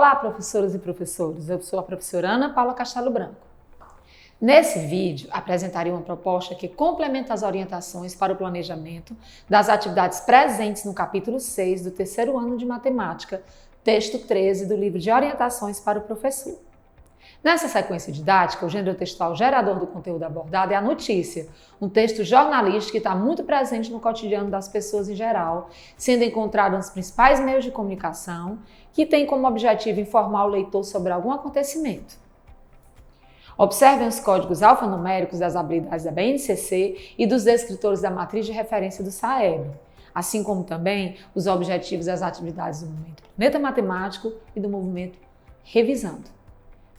Olá, professoras e professores, eu sou a professora Ana Paula Castelo Branco. Nesse vídeo, apresentarei uma proposta que complementa as orientações para o planejamento das atividades presentes no capítulo 6 do terceiro ano de matemática, texto 13 do livro de orientações para o professor. Nessa sequência didática, o gênero textual gerador do conteúdo abordado é a notícia, um texto jornalístico que está muito presente no cotidiano das pessoas em geral, sendo encontrado nos principais meios de comunicação, que tem como objetivo informar o leitor sobre algum acontecimento. Observem os códigos alfanuméricos das habilidades da BNCC e dos descritores da matriz de referência do SAEB, assim como também os objetivos das atividades do movimento Planeta Matemático e do movimento Revisando.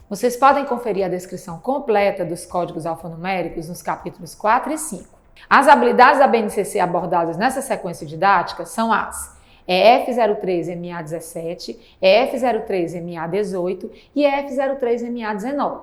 Vocês podem conferir a descrição completa dos códigos alfanuméricos nos capítulos 4 e 5. As habilidades da BNCC abordadas nessa sequência didática são as EF03MA17, EF03MA18 e EF03MA19.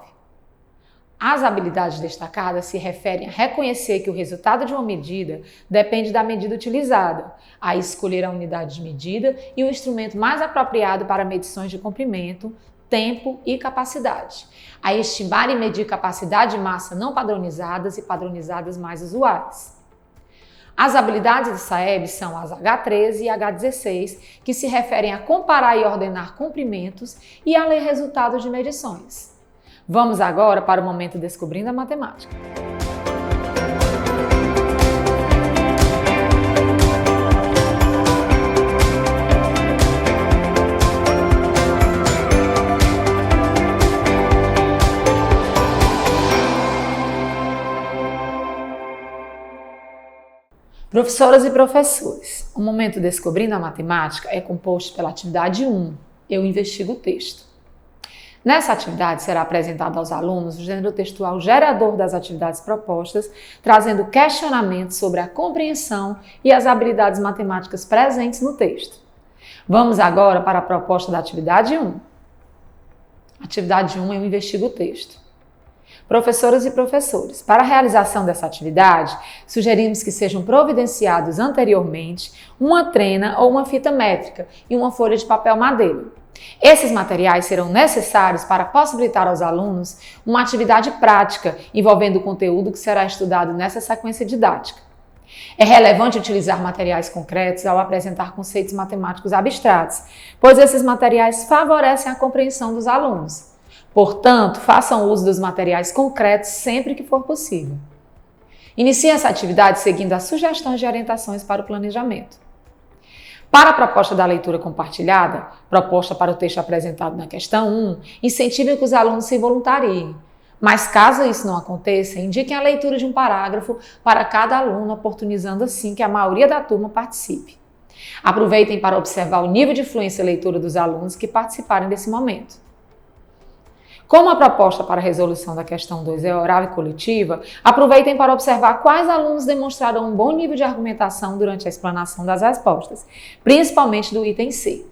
As habilidades destacadas se referem a reconhecer que o resultado de uma medida depende da medida utilizada, a escolher a unidade de medida e o instrumento mais apropriado para medições de comprimento, tempo e capacidade, a estimar e medir capacidade e massa não padronizadas e padronizadas mais usuais. As habilidades do SAEB são as H13 e H16, que se referem a comparar e ordenar comprimentos e a ler resultados de medições. Vamos agora para o momento Descobrindo a Matemática. Professoras e professores, o momento Descobrindo a Matemática é composto pela atividade 1, Eu investigo o texto. Nessa atividade será apresentado aos alunos o gênero textual gerador das atividades propostas, trazendo questionamentos sobre a compreensão e as habilidades matemáticas presentes no texto. Vamos agora para a proposta da atividade 1. Atividade 1, Eu investigo o texto. Professoras e professores, para a realização dessa atividade, sugerimos que sejam providenciados anteriormente uma trena ou uma fita métrica e uma folha de papel madeira. Esses materiais serão necessários para possibilitar aos alunos uma atividade prática envolvendo o conteúdo que será estudado nessa sequência didática. É relevante utilizar materiais concretos ao apresentar conceitos matemáticos abstratos, pois esses materiais favorecem a compreensão dos alunos. Portanto, façam uso dos materiais concretos sempre que for possível. Inicie essa atividade seguindo as sugestões de orientações para o planejamento. Para a proposta da leitura compartilhada, proposta para o texto apresentado na questão 1, incentivem que os alunos se voluntariem. Mas caso isso não aconteça, indiquem a leitura de um parágrafo para cada aluno, oportunizando assim que a maioria da turma participe. Aproveitem para observar o nível de fluência e leitura dos alunos que participarem desse momento. Como a proposta para a resolução da questão 2 é oral e coletiva, aproveitem para observar quais alunos demonstraram um bom nível de argumentação durante a explanação das respostas, principalmente do item C.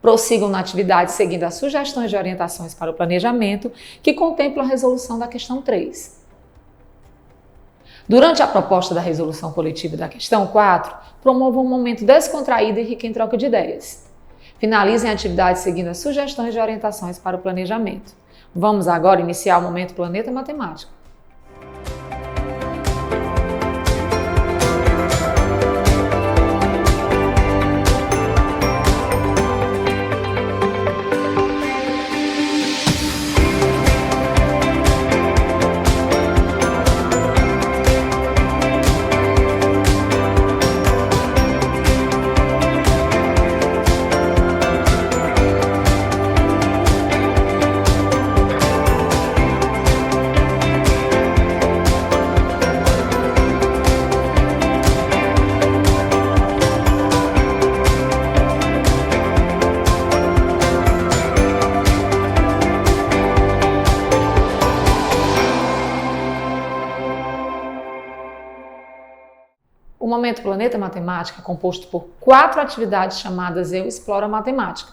Prossigam na atividade seguindo as sugestões de orientações para o planejamento, que contemplam a resolução da questão 3. Durante a proposta da resolução coletiva da questão 4, promovam um momento descontraído e rico em troca de ideias. Finalizem a atividade seguindo as sugestões de orientações para o planejamento. Vamos agora iniciar o momento Planeta Matemático. O Momento Planeta Matemática é composto por 4 atividades chamadas Eu Exploro a Matemática.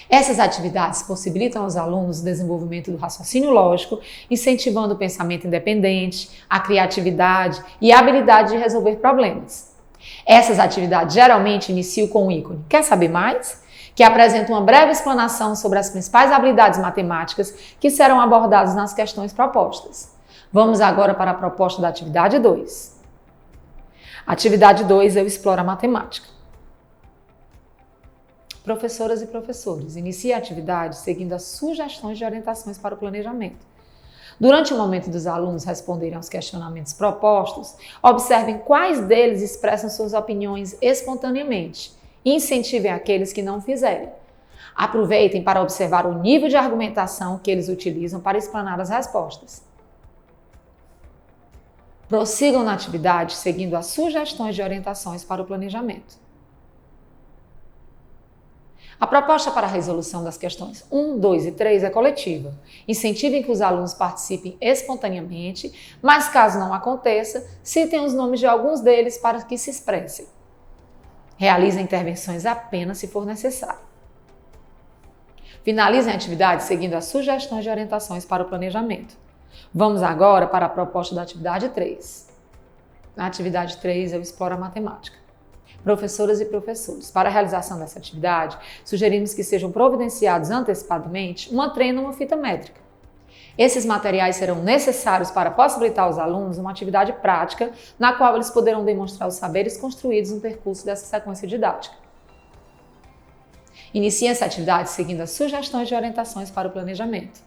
Essas atividades possibilitam aos alunos o desenvolvimento do raciocínio lógico, incentivando o pensamento independente, a criatividade e a habilidade de resolver problemas. Essas atividades geralmente iniciam com o ícone "Quer saber mais?", que apresenta uma breve explanação sobre as principais habilidades matemáticas que serão abordadas nas questões propostas. Vamos agora para a proposta da atividade 2. Atividade 2, eu exploro a matemática. Professoras e professores, inicie a atividade seguindo as sugestões de orientações para o planejamento. Durante o momento dos alunos responderem aos questionamentos propostos, observem quais deles expressam suas opiniões espontaneamente e incentivem aqueles que não fizerem. Aproveitem para observar o nível de argumentação que eles utilizam para explanar as respostas. Prossigam na atividade seguindo as sugestões de orientações para o planejamento. A proposta para a resolução das questões 1, 2 e 3 é coletiva. Incentivem que os alunos participem espontaneamente, mas caso não aconteça, citem os nomes de alguns deles para que se expressem. Realizem intervenções apenas se for necessário. Finalizem a atividade seguindo as sugestões de orientações para o planejamento. Vamos agora para a proposta da atividade 3. Na atividade 3, eu exploro a matemática. Professoras e professores, para a realização dessa atividade, sugerimos que sejam providenciados antecipadamente uma trena e uma fita métrica. Esses materiais serão necessários para possibilitar aos alunos uma atividade prática na qual eles poderão demonstrar os saberes construídos no percurso dessa sequência didática. Iniciem essa atividade seguindo as sugestões de orientações para o planejamento.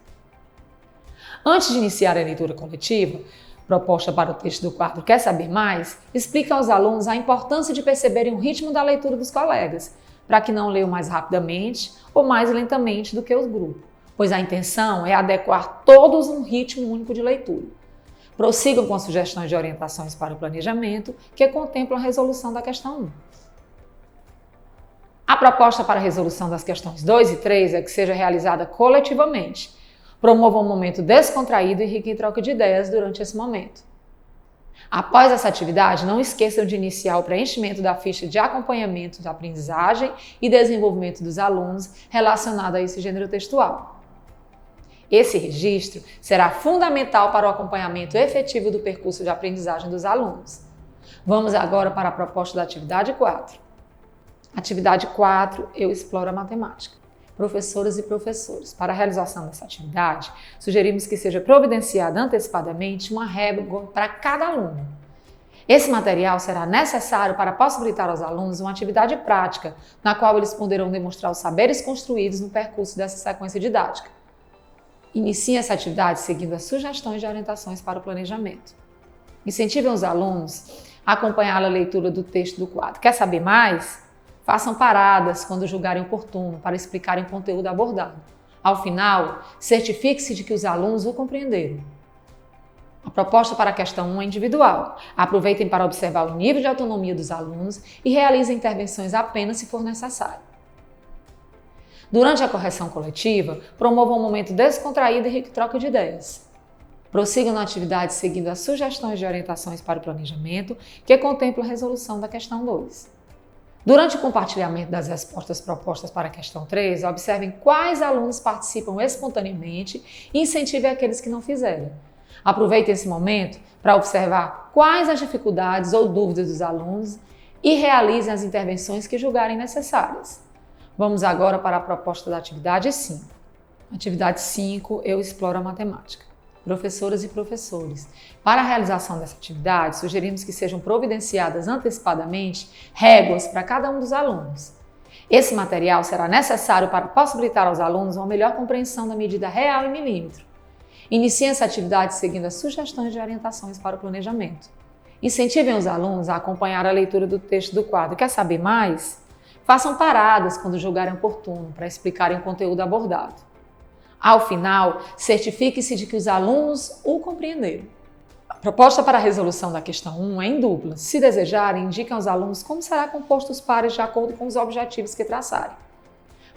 Antes de iniciar a leitura coletiva, proposta para o texto do quadro Quer Saber Mais, explica aos alunos a importância de perceberem o ritmo da leitura dos colegas, para que não leiam mais rapidamente ou mais lentamente do que os grupos, pois a intenção é adequar todos a um ritmo único de leitura. Prossigam com as sugestões de orientações para o planejamento, que contemplam a resolução da questão 1. A proposta para a resolução das questões 2 e 3 é que seja realizada coletivamente. Promovam um momento descontraído e rico em troca de ideias durante esse momento. Após essa atividade, não esqueçam de iniciar o preenchimento da ficha de acompanhamento da aprendizagem e desenvolvimento dos alunos relacionada a esse gênero textual. Esse registro será fundamental para o acompanhamento efetivo do percurso de aprendizagem dos alunos. Vamos agora para a proposta da atividade 4. Atividade 4, eu exploro a matemática. Professoras e professores, para a realização dessa atividade, sugerimos que seja providenciada antecipadamente uma régua para cada aluno. Esse material será necessário para possibilitar aos alunos uma atividade prática, na qual eles poderão demonstrar os saberes construídos no percurso dessa sequência didática. Iniciem essa atividade seguindo as sugestões de orientações para o planejamento. Incentivem os alunos a acompanhar a leitura do texto do quadro. Quer saber mais? Façam paradas quando julgarem oportuno para explicarem o conteúdo abordado. Ao final, certifique-se de que os alunos o compreenderam. A proposta para a questão 1 é individual. Aproveitem para observar o nível de autonomia dos alunos e realizem intervenções apenas se for necessário. Durante a correção coletiva, promovam um momento descontraído e rico troca de ideias. Prossigam na atividade seguindo as sugestões de orientações para o planejamento, que contemplam a resolução da questão 2. Durante o compartilhamento das respostas propostas para a questão 3, observem quais alunos participam espontaneamente e incentivem aqueles que não fizerem. Aproveitem esse momento para observar quais as dificuldades ou dúvidas dos alunos e realizem as intervenções que julgarem necessárias. Vamos agora para a proposta da atividade 5. Atividade 5, eu exploro a matemática. Professoras e professores, para a realização dessa atividade, sugerimos que sejam providenciadas antecipadamente réguas para cada um dos alunos. Esse material será necessário para possibilitar aos alunos uma melhor compreensão da medida real em milímetro. Iniciem essa atividade seguindo as sugestões de orientações para o planejamento. Incentivem os alunos a acompanhar a leitura do texto do quadro. Quer saber mais? Façam paradas quando julgarem oportuno para explicarem o conteúdo abordado. Ao final, certifique-se de que os alunos o compreenderam. A proposta para a resolução da questão 1 é em dupla. Se desejarem, indiquem aos alunos como será composto os pares de acordo com os objetivos que traçarem.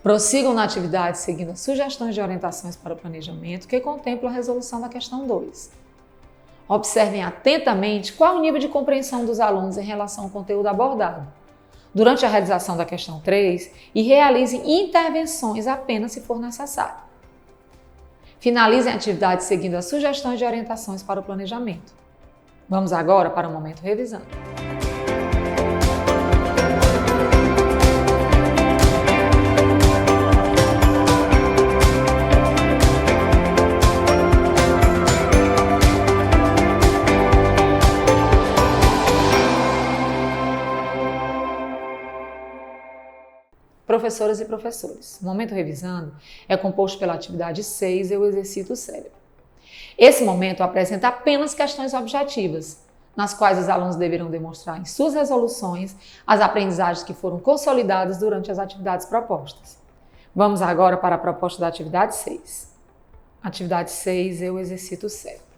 Prossigam na atividade seguindo as sugestões de orientações para o planejamento que contemplam a resolução da questão 2. Observem atentamente qual o nível de compreensão dos alunos em relação ao conteúdo abordado durante a realização da questão 3 e realizem intervenções apenas se for necessário. Finalizem a atividade seguindo as sugestões de orientações para o planejamento. Vamos agora para o momento revisando. Professoras e professores, o momento revisando é composto pela atividade 6, eu exercito o cérebro. Esse momento apresenta apenas questões objetivas, nas quais os alunos deverão demonstrar em suas resoluções as aprendizagens que foram consolidadas durante as atividades propostas. Vamos agora para a proposta da atividade 6. Atividade 6, eu exercito o cérebro.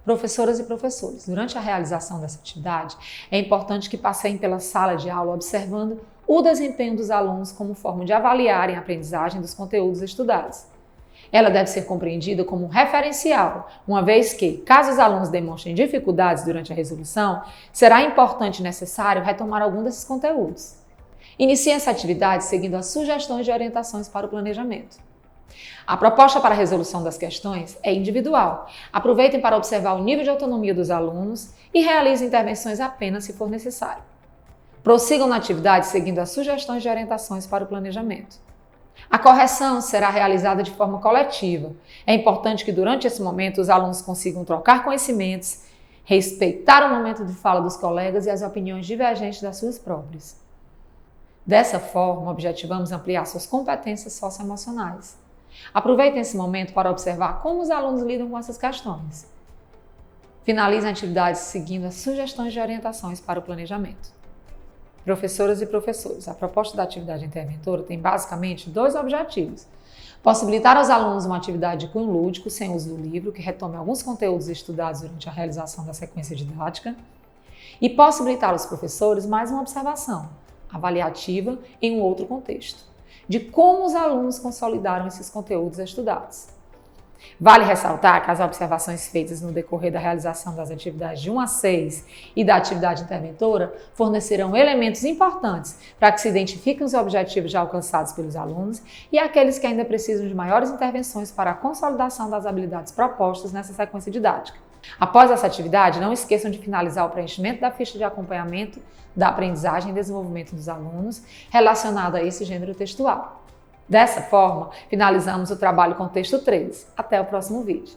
Professoras e professores, durante a realização dessa atividade, é importante que passeiem pela sala de aula observando o desempenho dos alunos como forma de avaliarem a aprendizagem dos conteúdos estudados. Ela deve ser compreendida como um referencial, uma vez que, caso os alunos demonstrem dificuldades durante a resolução, será importante e necessário retomar algum desses conteúdos. Inicie essa atividade seguindo as sugestões de orientações para o planejamento. A proposta para a resolução das questões é individual. Aproveitem para observar o nível de autonomia dos alunos e realizem intervenções apenas se for necessário. Prossigam na atividade seguindo as sugestões de orientações para o planejamento. A correção será realizada de forma coletiva. É importante que durante esse momento os alunos consigam trocar conhecimentos, respeitar o momento de fala dos colegas e as opiniões divergentes das suas próprias. Dessa forma, objetivamos ampliar suas competências socioemocionais. Aproveitem esse momento para observar como os alunos lidam com essas questões. Finalizem a atividade seguindo as sugestões de orientações para o planejamento. Professoras e professores, a proposta da atividade interventora tem basicamente 2 objetivos. Possibilitar aos alunos uma atividade de cunho lúdico, sem uso do livro, que retome alguns conteúdos estudados durante a realização da sequência didática. E possibilitar aos professores mais uma observação avaliativa em um outro contexto, de como os alunos consolidaram esses conteúdos estudados. Vale ressaltar que as observações feitas no decorrer da realização das atividades de 1 a 6 e da atividade interventora fornecerão elementos importantes para que se identifiquem os objetivos já alcançados pelos alunos e aqueles que ainda precisam de maiores intervenções para a consolidação das habilidades propostas nessa sequência didática. Após essa atividade, não esqueçam de finalizar o preenchimento da ficha de acompanhamento da aprendizagem e desenvolvimento dos alunos relacionado a esse gênero textual. Dessa forma, finalizamos o trabalho com o texto 3. Até o próximo vídeo.